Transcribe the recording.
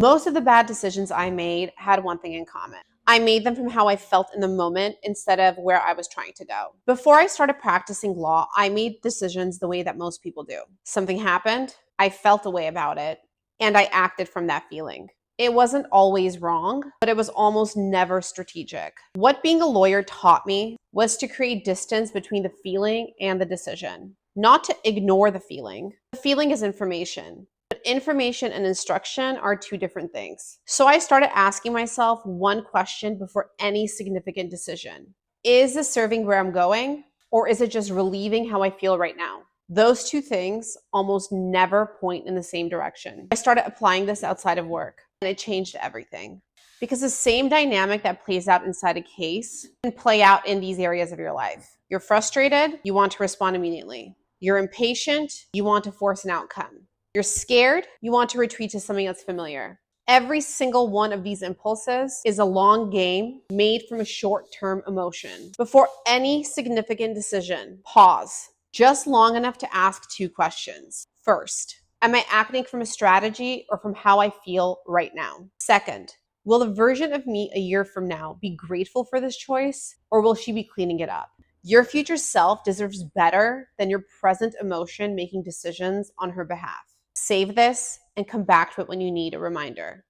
Most of the bad decisions I made had one thing in common. I made them from how I felt in the moment instead of where I was trying to go. Before I started practicing law, I made decisions the way that most people do. Something happened, I felt a way about it, and I acted from that feeling. It wasn't always wrong, but it was almost never strategic. What being a lawyer taught me was to create distance between the feeling and the decision, not to ignore the feeling. The feeling is information. But information and instruction are two different things. So I started asking myself one question before any significant decision. Is this serving where I'm going, or is it just relieving how I feel right now? Those two things almost never point in the same direction. I started applying this outside of work, and it changed everything. Because the same dynamic that plays out inside a case can play out in these areas of your life. You're frustrated, you want to respond immediately. You're impatient, you want to force an outcome. You're scared, you want to retreat to something that's familiar. Every single one of these impulses is a long game made from a short-term emotion. Before any significant decision, pause just long enough to ask two questions. First, am I acting from a strategy or from how I feel right now? Second, will the version of me a year from now be grateful for this choice, or will she be cleaning it up? Your future self deserves better than your present emotion making decisions on her behalf. Save this and come back to it when you need a reminder.